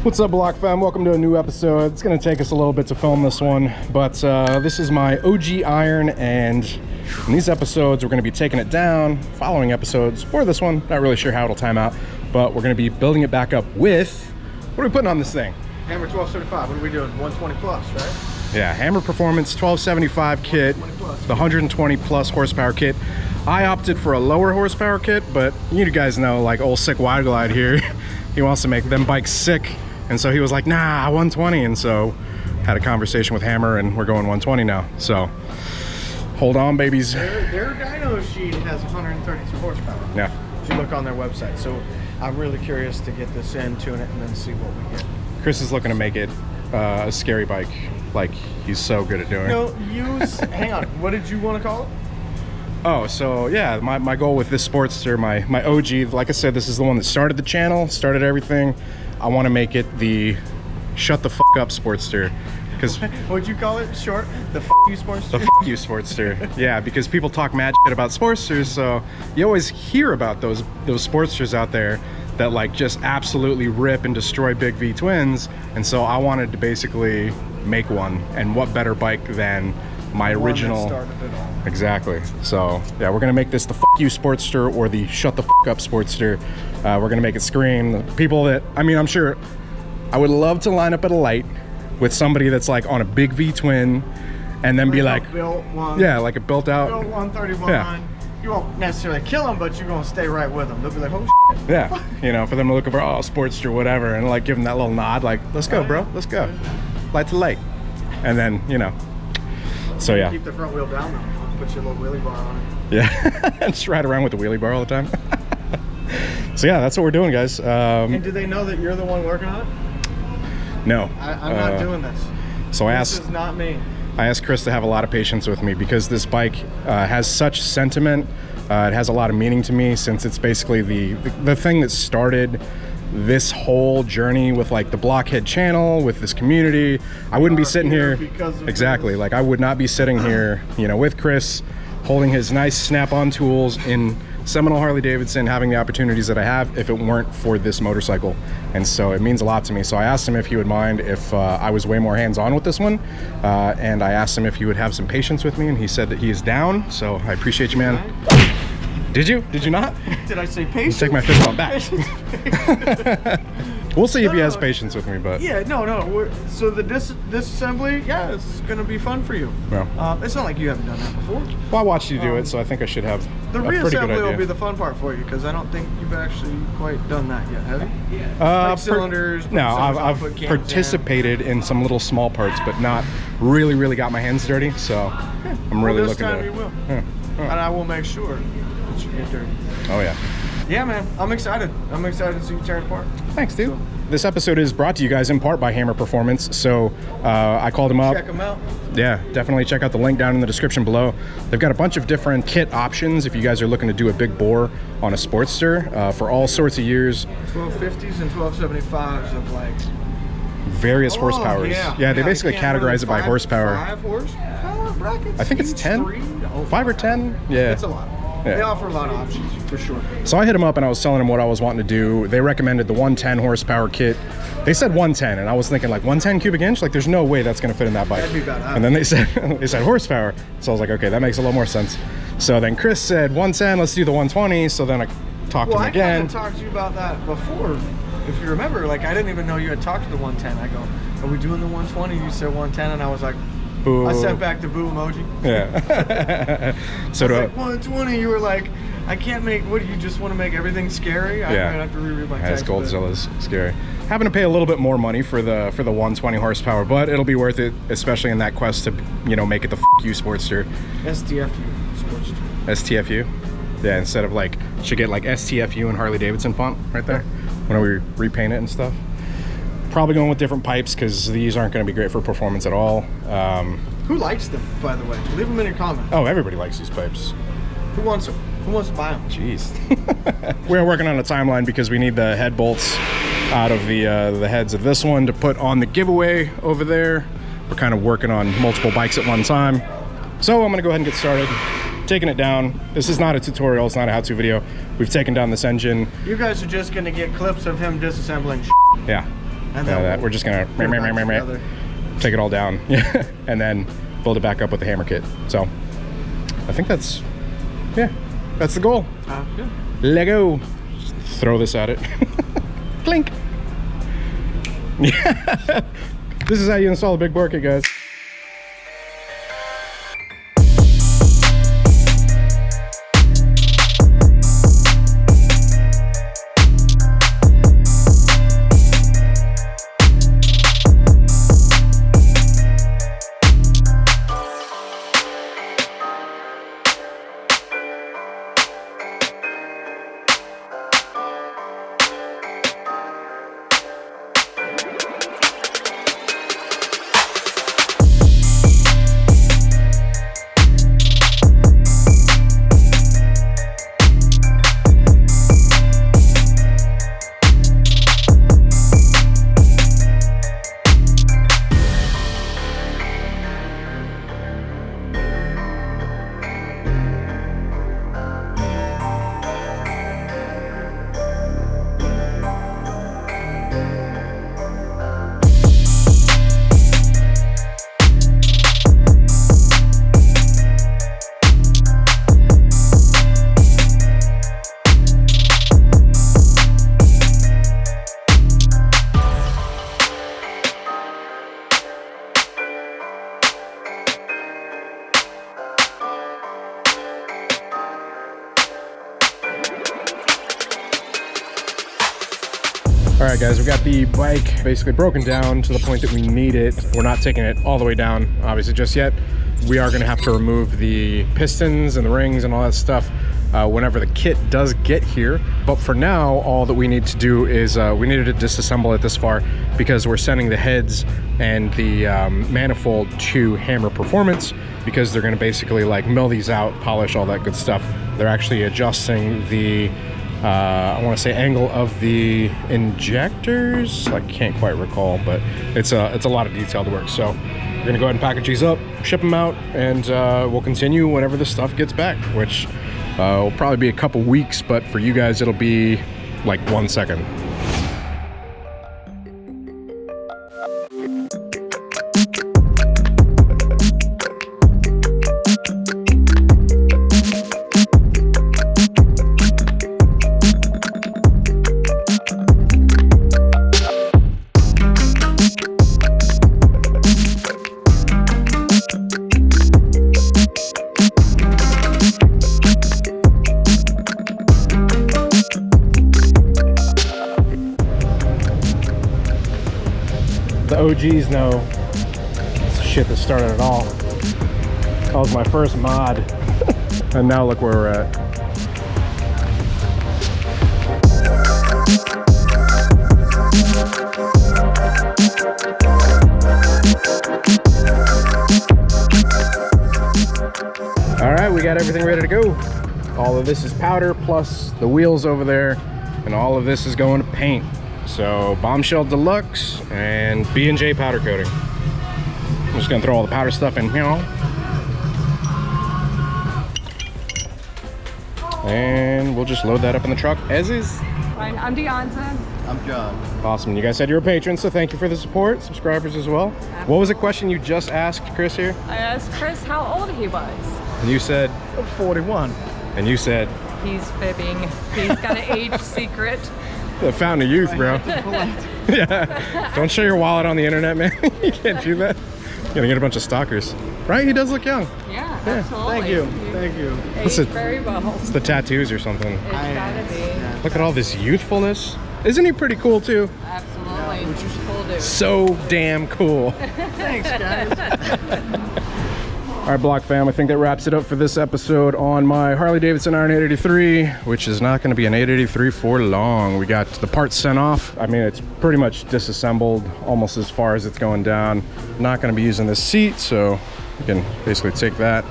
What's up, Block fam? Welcome to a new episode. It's going to take us a little bit to film this one, but this is my OG Iron, and in these episodes we're going to be taking it down, following episodes, or this one, not really sure how it'll time out, but we're going to be building it back up with, what are we putting on this thing? Hammer 1275, what are we doing? 120 plus, right? Yeah, Hammer Performance 1275 kit, the 120 plus horsepower kit. I opted for a lower horsepower kit, but you guys know, like old sick Wide Glide here, he wants to make them bikes sick. And so he was like, nah, 120. And so had a conversation with Hammer and we're going 120 now. So hold on, babies. Their dyno sheet has 132 horsepower. Yeah. If you look on their website. So I'm really curious to get this in, tune it, and then see what we get. Chris is looking to make it a scary bike, like he's so good at doing. No, hang on, what did you want to call it? Oh, so yeah, my goal with this Sportster, my OG, like I said, this is the one that started the channel, started everything. I want to make it the shut the fuck up Sportster, because what'd you call it? Short? The f you Sportster? The f you Sportster. Yeah, because people talk mad shit about Sportsters, so you always hear about those Sportsters out there that like just absolutely rip and destroy big V twins, and so I wanted to basically make one, and what better bike than my original. Started it all. Exactly. So yeah, we're gonna make this the f you Sportster, or the shut the f up Sportster. We're gonna make it scream. The people that, I mean, I'm sure I would love to line up at a light with somebody that's like on a big V twin, and then be like, built one. Yeah, like a built out. Built 131. Yeah. You won't necessarily kill them, but you're gonna stay right with them. They'll be like, oh shit. Yeah, you know, for them to look over, oh, Sportster, whatever, and like give them that little nod, like, let's go, bro, let's go, light to light, and then, you know. So yeah. Keep the front wheel down though. Put your little wheelie bar on it. Yeah, just ride around with the wheelie bar all the time. So yeah, that's what we're doing, guys. And do they know that you're the one working on it? No. I'm not doing this. So this is not me. I asked Chris to have a lot of patience with me, because this bike has such sentiment. It has a lot of meaning to me, since it's basically the thing that started this whole journey with like the Blockhead channel, with this community. I wouldn't be sitting here because of exactly this. Like I would not be sitting here, you know, with Chris holding his nice snap-on tools in Seminole Harley-Davidson, having the opportunities that I have, if it weren't for this motorcycle. And so it means a lot to me. So I asked him if he would mind if I was way more hands-on with this one, and I asked him if he would have some patience with me, and he said that he is down. So I appreciate you, man. Did you? Did you not? Did I say patience? Take my fist bump back. We'll see if he has patience with me, but yeah, no. So the disassembly, yeah, it's gonna be fun for you. Yeah. It's not like you haven't done that before. Well, I watched you do it, so I think I should have the a pretty good idea. reassembly will be the fun part for you, because I don't think you've actually quite done that yet, have you? Like cylinders. No, I've participated in some little small parts, but not really got my hands dirty. So I'm really looking to. This time to. you will. Yeah. And I will make sure that you get dirty. Oh yeah. Yeah, man, I'm excited. I'm excited to see you tear it apart. Thanks, dude. So, this episode is brought to you guys in part by Hammer Performance. So I called him up. Check them out. Yeah, definitely check out the link down in the description below. They've got a bunch of different kit options if you guys are looking to do a big bore on a Sportster for all sorts of years. 1250s and 1275s of like various horsepowers. Yeah, they basically categorize it by horsepower. 5 horsepower brackets? I think it's 10. 5 or 10? Yeah. It's a lot. Yeah. They offer a lot of options, for sure. So I hit them up and I was telling them what I was wanting to do. They recommended the 110 horsepower kit. They said 110, and I was thinking like 110 cubic inch? Like there's no way that's gonna fit in that bike. That'd be badass. And then they said horsepower. So I was like, okay, that makes a little more sense. So then Chris said 110, let's do the 120. So then I talked to him again. Well, I kind of talked to you about that before. If you remember, like I didn't even know you had talked to the 110. I go, are we doing the 120? You said 110, and I was like, boo. I sent back the boo emoji. Yeah. So I was like, 120, you were like, I can't make, what, do you just want to make everything scary? I might have to reread my text. Goldzilla's scary. Having to pay a little bit more money for the 120 horsepower, but it'll be worth it, especially in that quest to, you know, make it the f you Sportster. STFU Sportster. STFU? Yeah, instead of like, should get like STFU and Harley-Davidson font right there when we repaint it and stuff. Probably going with different pipes, because these aren't going to be great for performance at all. Who likes them, by the way? Leave them in your comments. Oh, everybody likes these pipes. Who wants them? Who wants to buy them? Jeez. We're working on a timeline because we need the head bolts out of the heads of this one to put on the giveaway over there. We're kind of working on multiple bikes at one time. So I'm going to go ahead and get started. Taking it down. This is not a tutorial, it's not a how-to video. We've taken down this engine. You guys are just going to get clips of him disassembling. Yeah. And then we're just gonna together. take it all down, yeah, and then build it back up with the hammer kit. So I think that's the goal. Good. Lego. Just throw this at it. Clink. Yeah. This is how you install a big Blockhead, guys. All right, guys, we got the bike basically broken down to the point that we need it. We're not taking it all the way down, obviously, just yet. We are gonna have to remove the pistons and the rings and all that stuff whenever the kit does get here. But for now, all that we need to do is we needed to disassemble it this far because we're sending the heads and the manifold to Hammer Performance because they're gonna basically like mill these out, polish all that good stuff. They're actually adjusting the I want to say angle of the injectors. I can't quite recall, but it's a lot of detailed work. So we're gonna go ahead and package these up, ship them out, and we'll continue whenever the stuff gets back, which will probably be a couple weeks, but for you guys it'll be like 1 second. The OGs know it's the shit that started it all. That was my first mod. And now look where we're at. All right, we got everything ready to go. All of this is powder plus the wheels over there, and all of this is going to paint. So Bombshell Deluxe and B&J powder coating. I'm just gonna throw all the powder stuff in here. And we'll just load that up in the truck as is. Fine, I'm Deonza. I'm John. Awesome, you guys said you're a patron, so thank you for the support. Subscribers as well. Absolutely. What was the question you just asked Chris here? I asked Chris how old he was. And you said? 41. And you said? He's fibbing. He's got an age secret. The fountain of youth, bro. Yeah. Don't show your wallet on the internet, man. You can't do that. You're gonna get a bunch of stalkers. Right? He does look young. Yeah, absolutely. Thank you. Thank you. Aged very well. It's the tattoos or something. It's gotta be. Look at all this youthfulness. Isn't he pretty cool too? Absolutely. Which is cool, dude. So damn cool. Thanks, guys. All right, Block fam, I think that wraps it up for this episode on my Harley-Davidson Iron 883, which is not going to be an 883 for long. We got the parts sent off. I mean, it's pretty much disassembled almost as far as it's going down. Not going to be using this seat, so you can basically take that.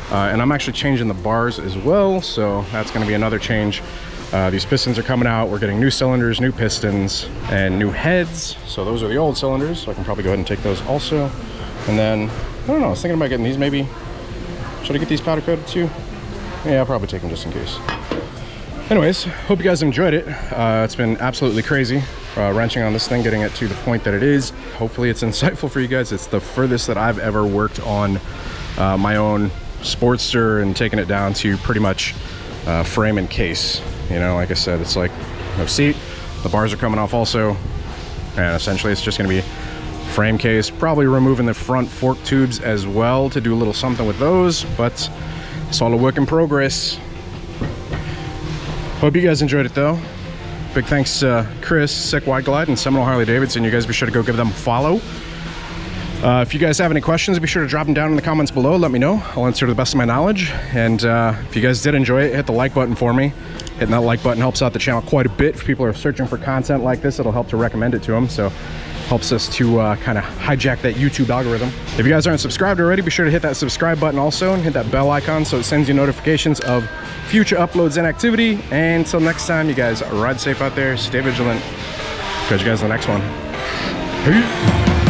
And I'm actually changing the bars as well, so that's going to be another change. These pistons are coming out. We're getting new cylinders, new pistons, and new heads. So those are the old cylinders, so I can probably go ahead and take those also. And then I don't know, I was thinking about getting these maybe. Should I get these powder coated too? Yeah, I'll probably take them just in case. Anyways, hope you guys enjoyed it. It's been absolutely crazy. wrenching on this thing, getting it to the point that it is. Hopefully it's insightful for you guys. It's the furthest that I've ever worked on my own Sportster and taken it down to pretty much frame and case. You know, like I said, it's like no seat. The bars are coming off also. And essentially it's just gonna be frame case, probably removing the front fork tubes as well to do a little something with those, but it's all a work in progress. Hope you guys enjoyed it though. Big thanks to Chris, Sick Wide Glide, and Seminole Harley-Davidson. You guys be sure to go give them a follow. If you guys have any questions, be sure to drop them down in the comments below. Let me know. I'll answer to the best of my knowledge. And if you guys did enjoy it, hit the like button for me. Hitting that like button helps out the channel quite a bit. If people are searching for content like this, it'll help to recommend it to them. So helps us to kind of hijack that YouTube algorithm. If you guys aren't subscribed already, be sure to hit that subscribe button also and hit that bell icon so it sends you notifications of future uploads and activity. And until next time, you guys ride safe out there, stay vigilant. Catch you guys in the next one. Peace.